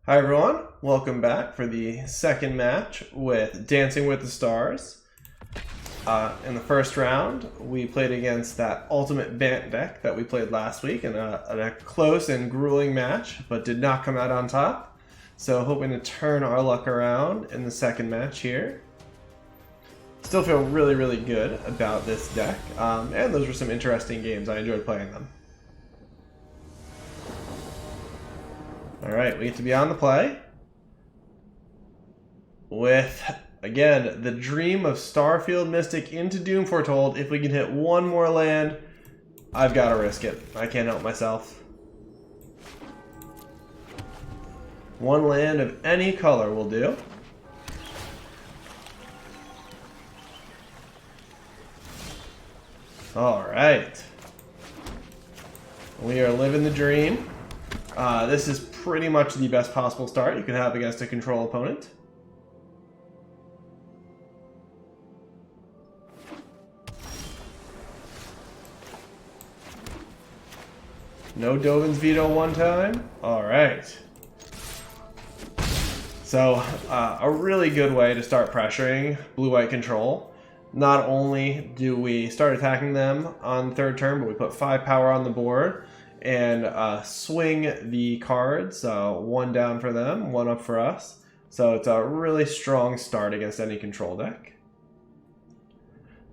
Hi everyone, welcome back for the second match with Dancing with the Stars. In the first round, we played against that Ultimate Bant deck that we played last week in a close and grueling match, but did not come out on top. So hoping to turn our luck around in the second match here. Still feel really good about this deck, and those were some interesting games. I enjoyed playing them. Alright, we get to be on the play with, again, the dream of Starfield Mystic into Doom Foretold. If we can hit one more land, I've got to risk it. I can't help myself. One land of any color will do. Alright. We are living the dream. This is pretty much the best possible start you can have against a control opponent. No Dovin's Veto one time. Alright. So, a really good way to start pressuring blue-white control. Not only do we start attacking them on the third turn, but we put 5 power on the board and swing the cards. One down for them, one up for us. So it's a really strong start against any control deck.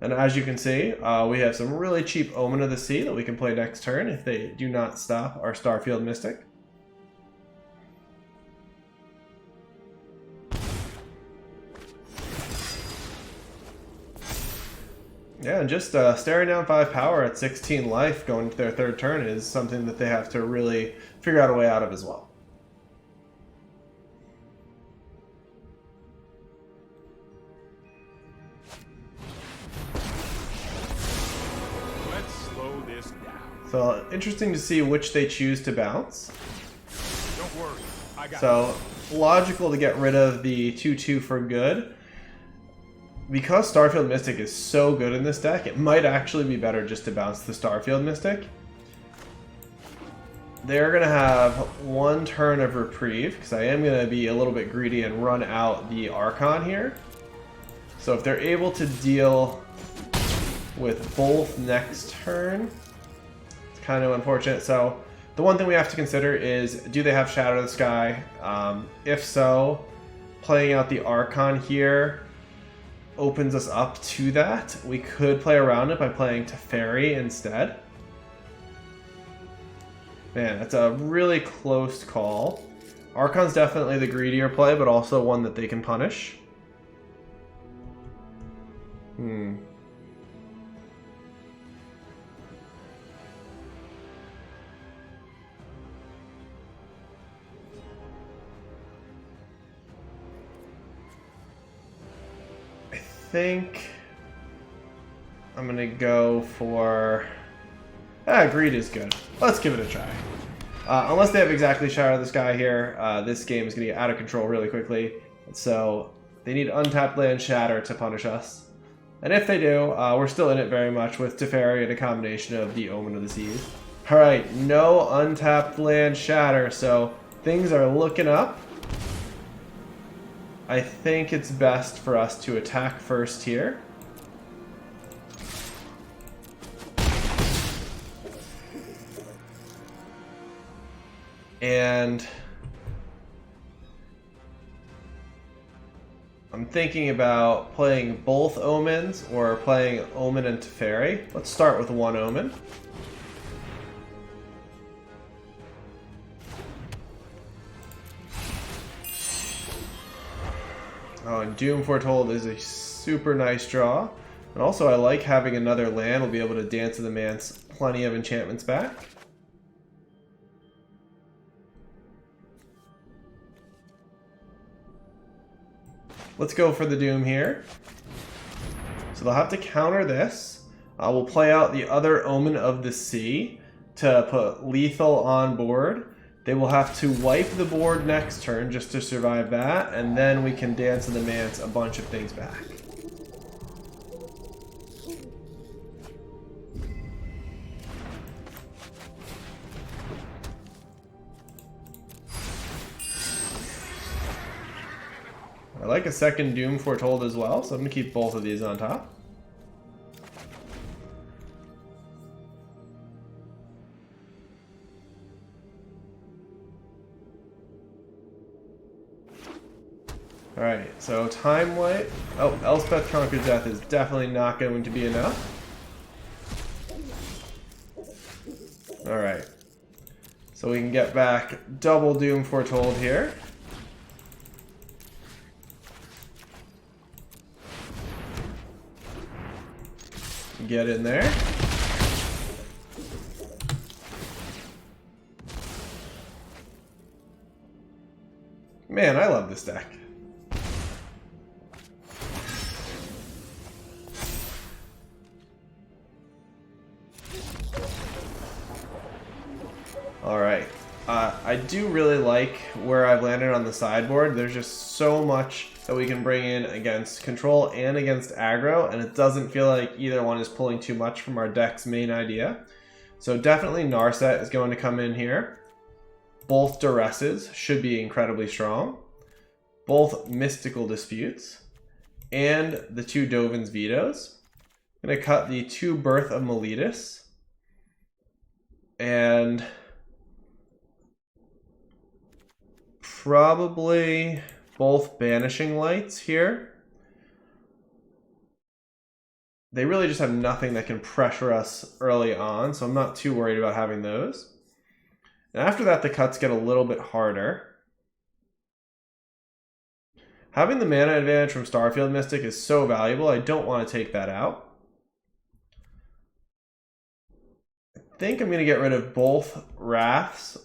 And as you can see, we have some really cheap Omen of the Sea that we can play next turn if they do not stop our Starfield Mystic. Yeah, and just staring down 5 power at 16 life going into their third turn is something that they have to really figure out a way out of as well. Let's slow this down. So interesting to see which they choose to bounce. Don't worry, I got So logical to get rid of the 2/2 for good. Because Starfield Mystic is so good in this deck, it might actually be better just to bounce the Starfield Mystic. They're going to have one turn of reprieve, because I am going to be a little bit greedy and run out the Archon here. So if they're able to deal with both next turn, it's kind of unfortunate. So the one thing we have to consider is, do they have Shadow of the Sky? If so, playing out the Archon here opens us up to that. We could play around it by playing Teferi instead. Man, that's a really close call. Archon's definitely the greedier play, but also one that they can punish. I think I'm gonna go for greed is good. Let's give it a try. Unless they have exactly Shadow of the Sky here, this game is gonna get out of control really quickly. So they need untapped land Shatter to punish us. And if they do, we're still in it very much with Teferi and a combination of the Omen of the Seas. Alright, no untapped land Shatter, so things are looking up. I think it's best for us to attack first here. And I'm thinking about playing both Omens or playing Omen and Teferi. Let's start with one Omen. Oh, and Doom Foretold is a super nice draw. And also I like having another land. We'll be able to Dance of the Manse plenty of enchantments back. Let's go for the Doom here. So they'll have to counter this. We'll play out the other Omen of the Sea to put lethal on board. They will have to wipe the board next turn just to survive that, and then we can Dance in the Manse a bunch of things back. I like a second Doom Foretold as well, so I'm going to keep both of these on top. Alright, so Time Wipe. Oh, Elspeth Conquers Death is definitely not going to be enough. Alright. So we can get back double Doom Foretold here. Get in there. Man, I love this deck. Alright. I do really like where I've landed on the sideboard. There's just so much that we can bring in against control and against aggro, and it doesn't feel like either one is pulling too much from our deck's main idea. So definitely Narset is going to come in here. Both Duresses should be incredibly strong. Both Mystical Disputes. And the 2 Dovin's Vetoes. I'm going to cut the 2 Birth of Meletus. And probably both Banishing Lights here. They really just have nothing that can pressure us early on, so I'm not too worried about having those. And after that, the cuts get a little bit harder. Having the mana advantage from Starfield Mystic is so valuable, I don't want to take that out. I think I'm going to get rid of both Wraths.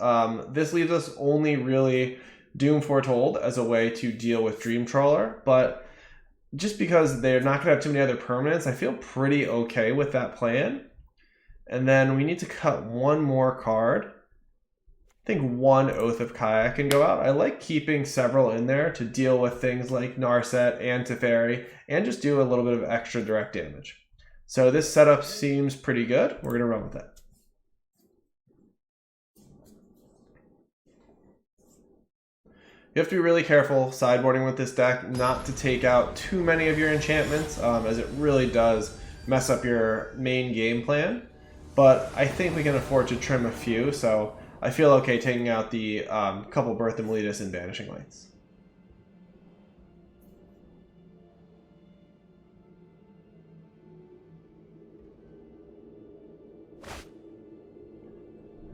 This leaves us only really Doom Foretold as a way to deal with Dream Trawler, but just because they're not going to have too many other permanents, I feel pretty okay with that plan. And then we need to cut one more card. I think 1 Oath of Kaya can go out. I like keeping several in there to deal with things like Narset and Teferi, and just do a little bit of extra direct damage. So this setup seems pretty good. We're going to run with it. You have to be really careful sideboarding with this deck not to take out too many of your enchantments, as it really does mess up your main game plan. But I think we can afford to trim a few, so I feel okay taking out the couple Birth of Meletus and Banishing Lights.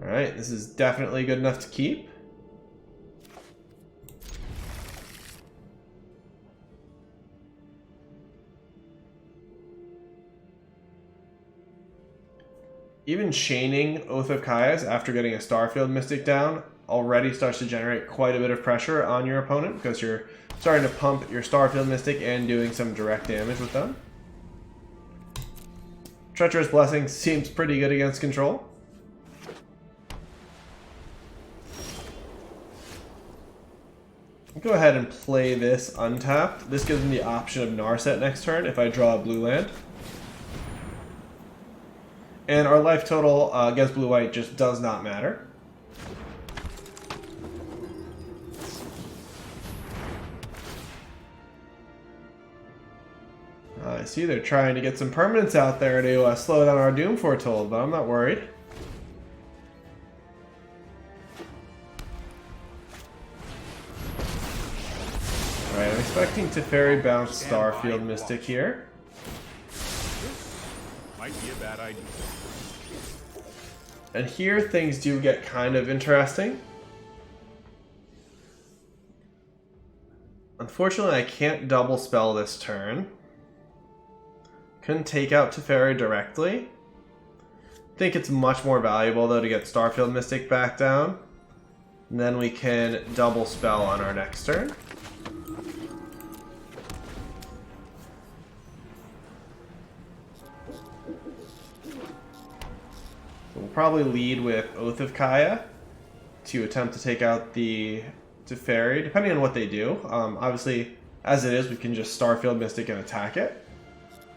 Alright, this is definitely good enough to keep. Even chaining Oath of Kaias after getting a Starfield Mystic down already starts to generate quite a bit of pressure on your opponent because you're starting to pump your Starfield Mystic and doing some direct damage with them. Treacherous Blessing seems pretty good against control. I'll go ahead and play this untapped. This gives me the option of Narset next turn if I draw a blue land. And our life total against blue-white just does not matter. I see they're trying to get some permanents out there to slow down our Doom Foretold, but I'm not worried. Alright, I'm expecting Teferi bounce Starfield Mystic here. Might be a bad idea. And here things do get kind of interesting. Unfortunately, I can't double spell this turn. Couldn't take out Teferi directly. I think it's much more valuable though to get Starfield Mystic back down. And then we can double spell on our next turn. We'll probably lead with Oath of Kaya to attempt to take out the Teferi, depending on what they do. Obviously, as it is, we can just Starfield Mystic and attack it.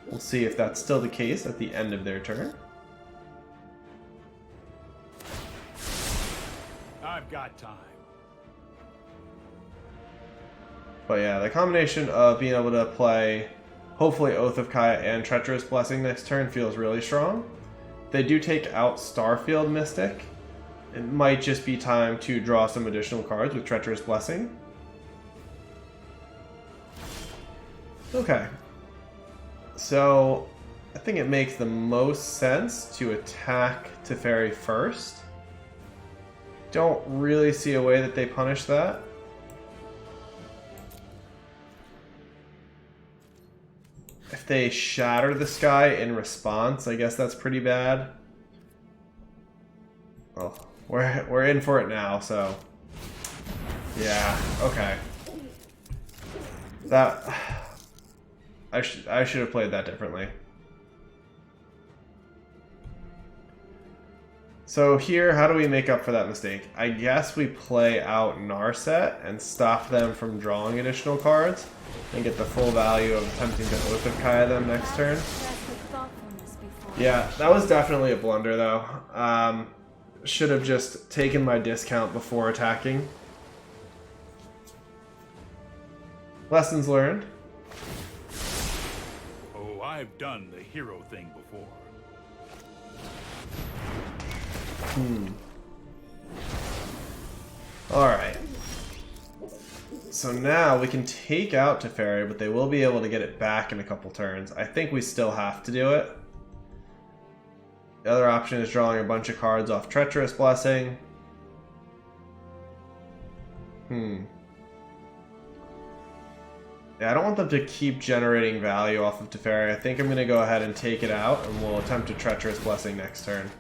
We'll see if that's still the case at the end of their turn. I've got time. But yeah, the combination of being able to play, hopefully, Oath of Kaya and Treacherous Blessing next turn feels really strong. They do take out Starfield Mystic. It might just be time to draw some additional cards with Treacherous Blessing. Okay. So, I think it makes the most sense to attack Teferi first. Don't really see a way that they punish that. If they shatter the sky in response, I guess that's pretty bad. Well, we're in for it now, so yeah, okay. That I should have played that differently. So here, how do we make up for that mistake? I guess we play out Narset and stop them from drawing additional cards and get the full value of attempting to Oath of Kaya them next turn. Yeah, that was definitely a blunder though. Should have just taken my discount before attacking. Lessons learned. Oh, I've done the hero thing before. Alright. So now we can take out Teferi, but they will be able to get it back in a couple turns. I think we still have to do it. The other option is drawing a bunch of cards off Treacherous Blessing. Yeah, I don't want them to keep generating value off of Teferi. I think I'm going to go ahead and take it out, and we'll attempt a Treacherous Blessing next turn.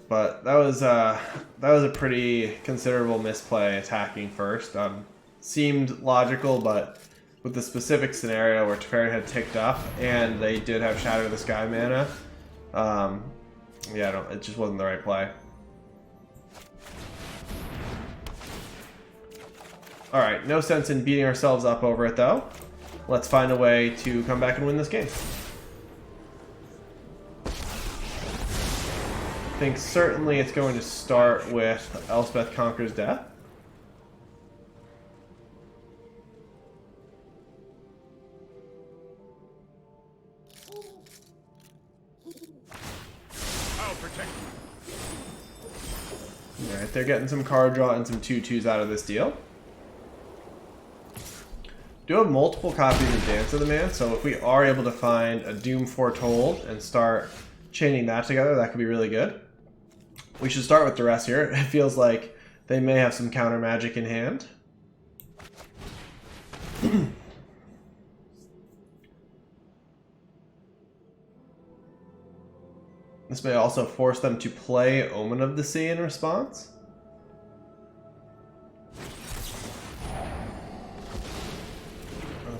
But that was a pretty considerable misplay attacking first. Seemed logical, but with the specific scenario where Teferi had ticked up and they did have Shatter the Sky mana, yeah, it just wasn't the right play. Alright, no sense in beating ourselves up over it though. Let's find a way to come back and win this game. I think certainly it's going to start with Elspeth Conquers Death. I'll protect you. Alright, they're getting some card draw and some 2/2s out of this deal. Do have multiple copies of Dance of the Man, so if we are able to find a Doom Foretold and start chaining that together, that could be really good. We should start with Duress here. It feels like they may have some counter magic in hand. This may also force them to play Omen of the Sea in response.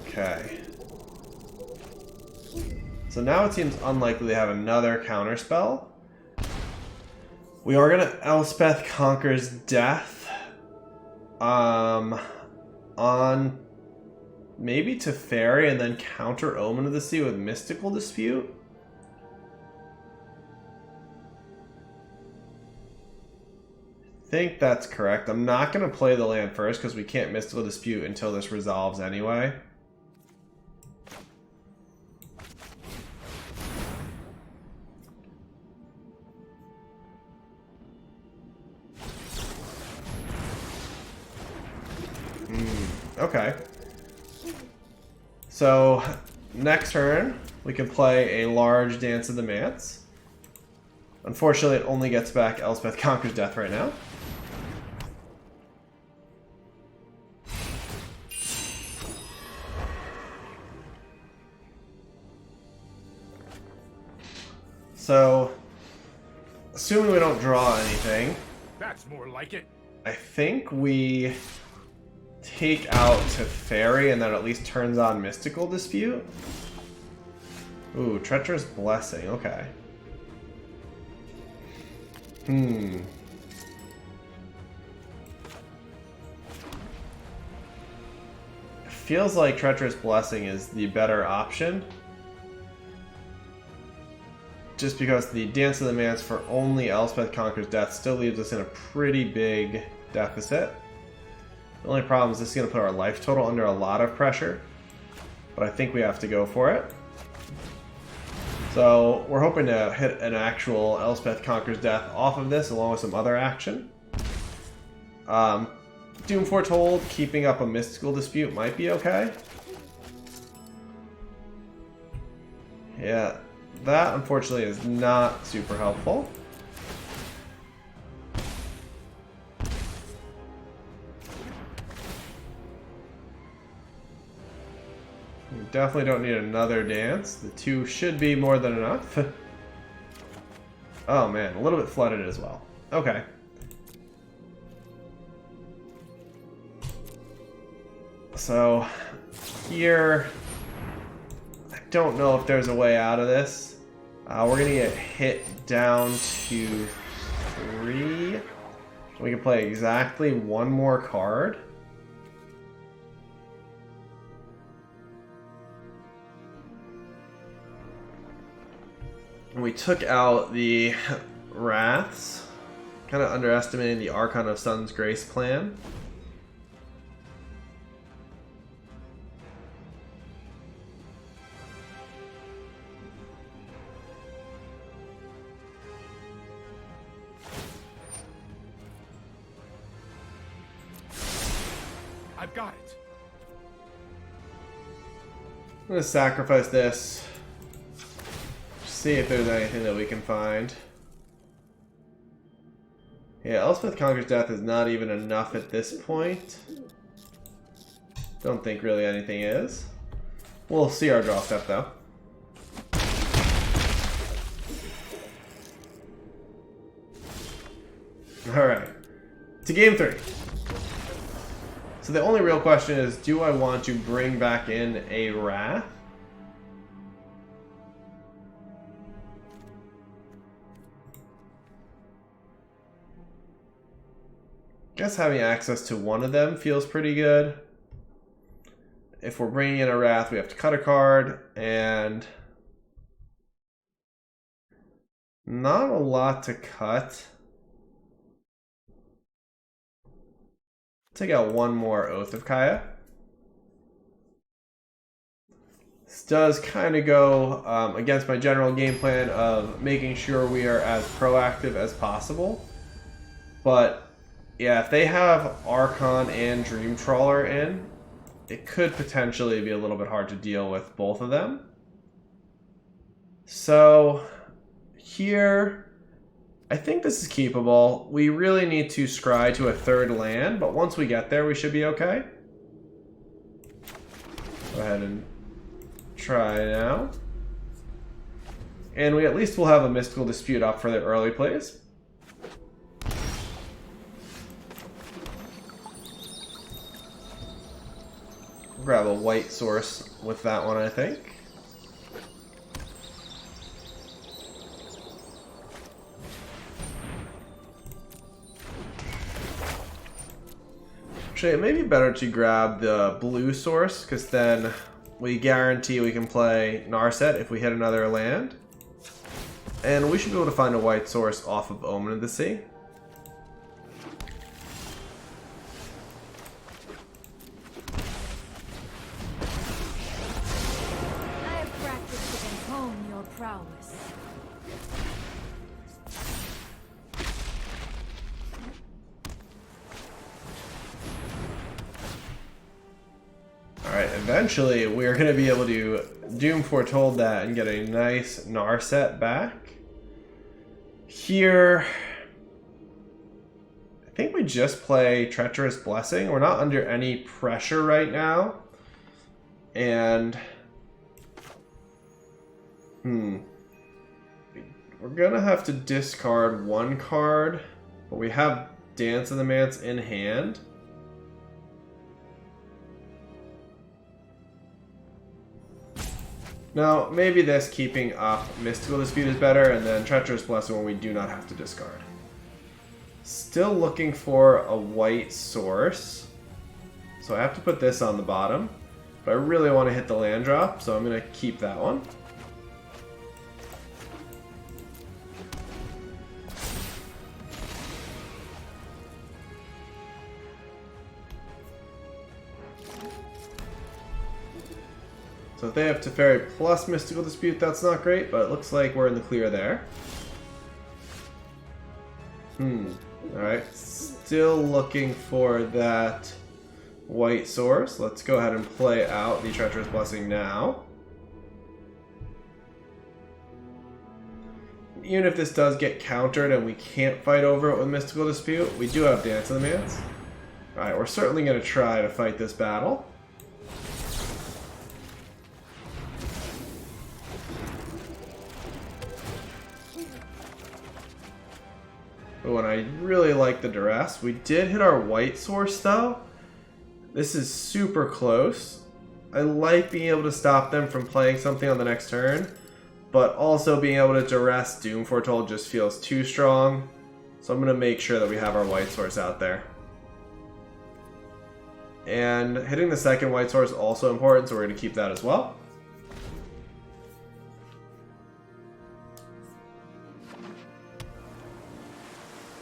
Okay. So now it seems unlikely they have another counter spell. We are going to Elspeth Conquers Death on maybe Teferi and then counter Omen of the Sea with Mystical Dispute. I think that's correct. I'm not going to play the land first because we can't Mystical Dispute until this resolves anyway. Okay. So, next turn, we can play a large Dance of the Manse. Unfortunately, it only gets back Elspeth Conquers Death right now. So, assuming we don't draw anything, That's more like it. I think we take out Teferi and that at least turns on Mystical Dispute. Ooh, Treacherous Blessing, okay. It feels like Treacherous Blessing is the better option. just because the Dance of the Mance for only Elspeth Conquers Death still leaves us in a pretty big deficit. The only problem is this is going to put our life total under a lot of pressure, but I think we have to go for it. So we're hoping to hit an actual Elspeth Conquers Death off of this, along with some other action. Doom Foretold, keeping up a Mystical Dispute might be okay. Yeah, that unfortunately is not super helpful. We definitely don't need another dance. The 2 should be more than enough. Oh man, a little bit flooded as well. Okay. So, here, I don't know if there's a way out of this. We're going to get hit down to 3. We can play exactly 1 more card. And we took out the Wraths, kind of underestimating the Archon of Sun's Grace plan. I've got it. I'm going to sacrifice this. See if there's anything that we can find. Yeah, Elspeth Conquers Death is not even enough at this point. Don't think really anything is. We'll see our draw step though. Alright. To game 3. So the only real question is, do I want to bring back in a Wrath? Guess having access to one of them feels pretty good. If we're bringing in a Wrath, we have to cut a card, and not a lot to cut. Take out 1 more Oath of Kaya. This does kind of go against my general game plan of making sure we are as proactive as possible. But yeah, if they have Archon and Dream Trawler in, it could potentially be a little bit hard to deal with both of them. So here, I think this is keepable. We really need to scry to a 3rd land, but once we get there, we should be okay. Go ahead and try now. And we at least will have a Mystical Dispute up for the early plays. Grab a white source with that one, I think. Actually, it may be better to grab the blue source, because then we guarantee we can play Narset if we hit another land. And we should be able to find a white source off of Omen of the Sea. Alright, eventually we are going to be able to Doom Foretold that and get a nice Narset back. Here, I think we just play Treacherous Blessing. We're not under any pressure right now. And we're going to have to discard 1 card, but we have Dance of the Mance in hand. Now, maybe this keeping up Mystical Dispute is better, and then Treacherous Blessing when we do not have to discard. Still looking for a white source. So I have to put this on the bottom. But I really want to hit the land drop, so I'm going to keep that one. So if they have Teferi plus Mystical Dispute, that's not great, but it looks like we're in the clear there. Alright, still looking for that white source. Let's go ahead and play out the Treacherous Blessing now. Even if this does get countered and we can't fight over it with Mystical Dispute, we do have Dance of the Mance. Alright, we're certainly going to try to fight this battle. Oh, and I really like the Duress. We did hit our white source though. This is super close. I like being able to stop them from playing something on the next turn, but also being able to Duress Doom Foretold just feels too strong. So I'm going to make sure that we have our white source out there. And hitting the second white source is also important, so we're going to keep that as well.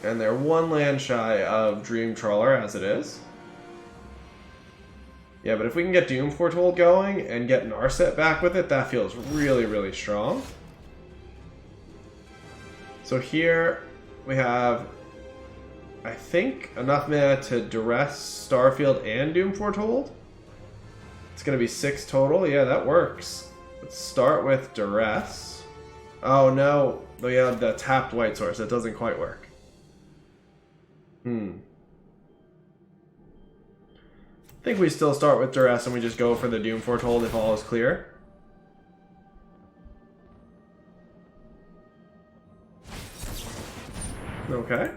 And they're one land shy of Dream Trawler as it is. Yeah, but if we can get Doom Foretold going and get Narset back with it, that feels really, really strong. So here we have, I think, enough mana to Duress, Starfield, and Doom Foretold. It's going to be 6 total. Yeah, that works. Let's start with Duress. Oh no, we have the tapped white source. That doesn't quite work. I think we still start with Duress and we just go for the Doom Foretold if all is clear. Okay.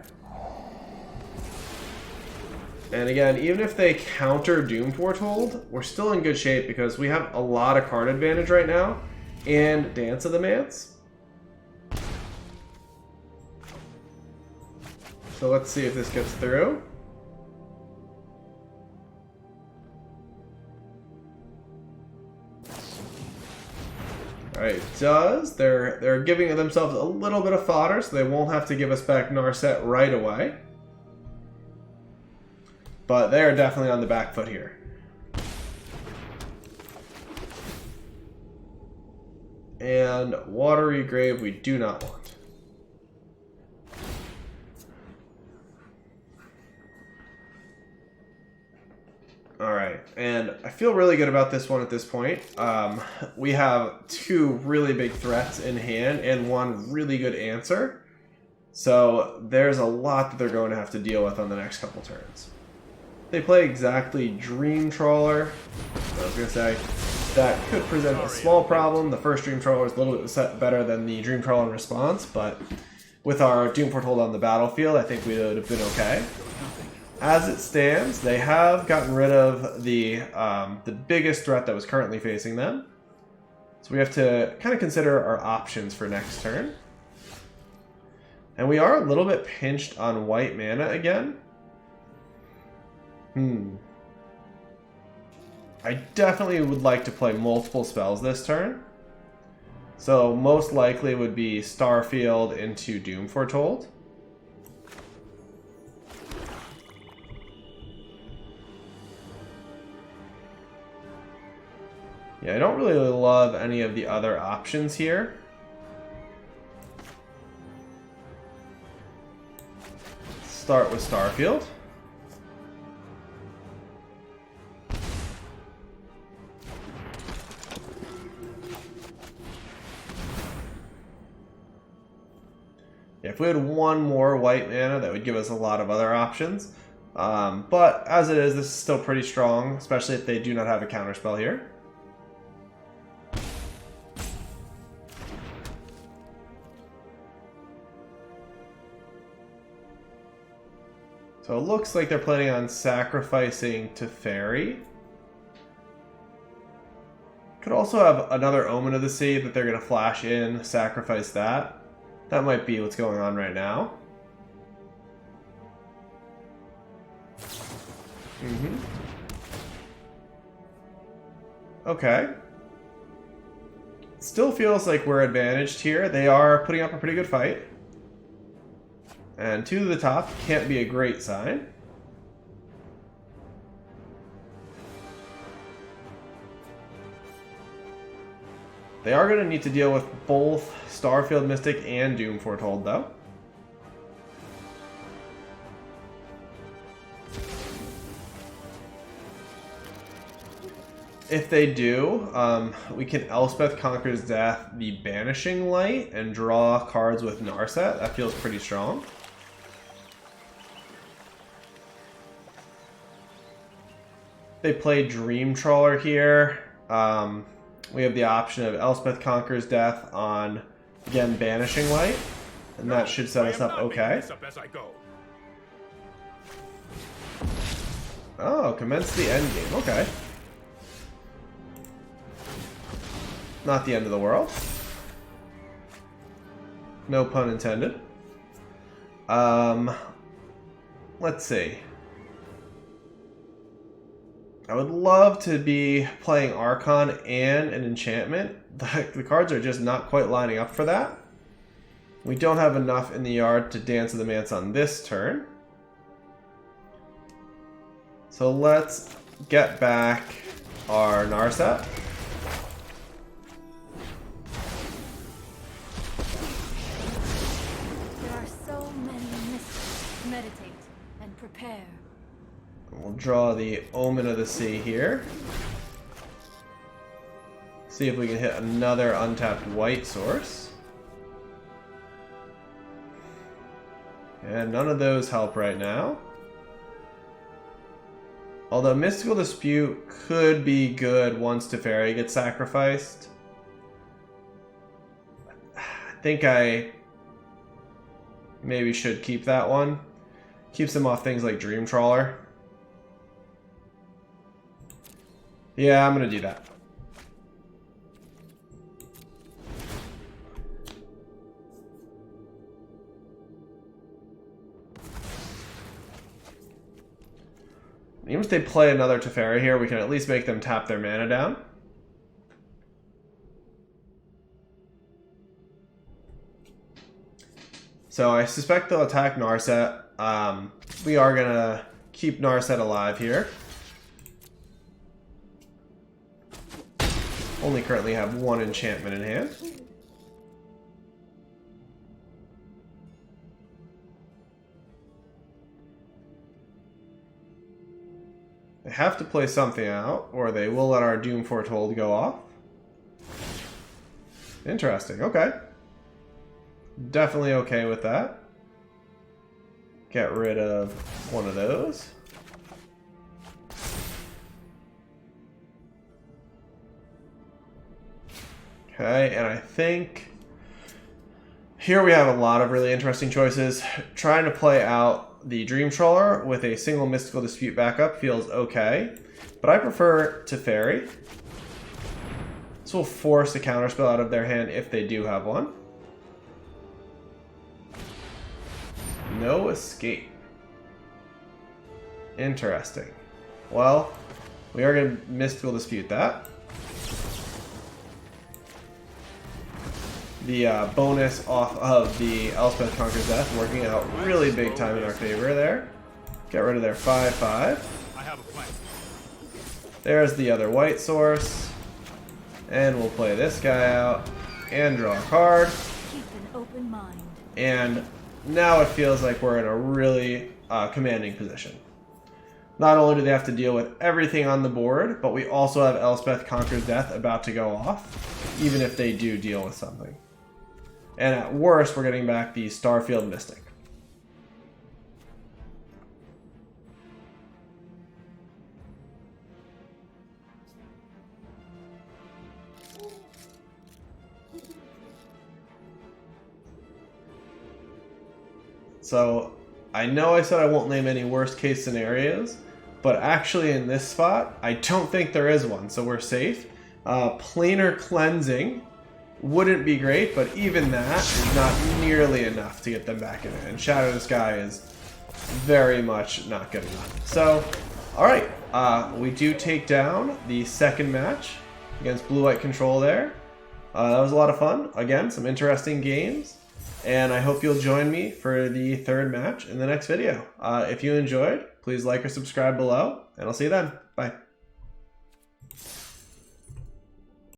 And again, even if they counter Doom Foretold, we're still in good shape because we have a lot of card advantage right now and Dance of the Mance. So let's see if this gets through. Alright, it does. They're giving themselves a little bit of fodder, so they won't have to give us back Narset right away. But they're definitely on the back foot here. And Watery Grave we do not want. Alright, and I feel really good about this one at this point. We have 2 really big threats in hand and 1 really good answer. So there's a lot that they're going to have to deal with on the next couple turns. They play exactly Dream Trawler. I was going to say, that could present a small problem. The first Dream Trawler is a little bit better than the Dream Trawler in response, but with our Doom Foretold on the battlefield, I think we would have been okay. As it stands, they have gotten rid of the biggest threat that was currently facing them. So we have to kind of consider our options for next turn. And we are a little bit pinched on white mana again. I definitely would like to play multiple spells this turn. So most likely would be Starfield into Doom Foretold. Yeah, I don't really love any of the other options here. Start with Starfield. Yeah, if we had 1 more white mana, that would give us a lot of other options. But as it is, this is still pretty strong, especially if they do not have a counterspell here. So it looks like they're planning on sacrificing Teferi. Could also have another Omen of the Sea that they're going to flash in, sacrifice that. That might be what's going on right now. Okay. Still feels like we're advantaged here. They are putting up a pretty good fight. And 2 to the top can't be a great sign. They are going to need to deal with both Starfield Mystic and Doom Foretold, though. If they do, we can Elspeth Conquers Death the Banishing Light and draw cards with Narset. That feels pretty strong. They play Dream Trawler here. We have the option of Elspeth Conquers Death on, again, Banishing Light. And that should set us up okay. Oh, commence the end game. Okay. Not the end of the world. No pun intended. Let's see. I would love to be playing Archon and an enchantment. The cards are just not quite lining up for that. We don't have enough in the yard to Dance of the Manse on this turn. So let's get back our Narset. There are so many mysteries. Meditate and prepare. We'll draw the Omen of the Sea here. See if we can hit another untapped white source. And none of those help right now. Although Mystical Dispute could be good once Teferi gets sacrificed. I think I maybe should keep that one. Keeps them off things like Dream Trawler. Yeah, I'm going to do that. Even if they play another Teferi here, we can at least make them tap their mana down. So I suspect they'll attack Narset. We are going to keep Narset alive here. Only currently have one enchantment in hand. They have to play something out, or they will let our Doom Foretold go off. Interesting, okay. Definitely okay with that. Get rid of one of those. Okay, and I think here we have a lot of really interesting choices. Trying to play out the Dream Trawler with a single Mystical Dispute backup feels okay, but I prefer Teferi. This will force a counterspell out of their hand if they do have one. No escape. Interesting. Well, we are going to Mystical Dispute that. The bonus off of the Elspeth Conquers Death working out really big time in our favor there. Get rid of their 5/5. I have a plan. There's the other white source. And we'll play this guy out and draw a card. Keep an open mind. And now it feels like we're in a really commanding position. Not only do they have to deal with everything on the board, but we also have Elspeth Conquers Death about to go off, even if they do deal with something. And at worst, we're getting back the Starfield Mystic. So, I know I said I won't name any worst case scenarios, but actually in this spot, I don't think there is one, so we're safe. Planar Cleansing wouldn't be great, but even that is not nearly enough to get them back in it. And Shadow the Sky is very much not good enough. So, alright, we do take down the second match against Blue-White Control there. That was a lot of fun. Again, some interesting games. And I hope you'll join me for the third match in the next video. If you enjoyed, please like or subscribe below, and I'll see you then. Bye.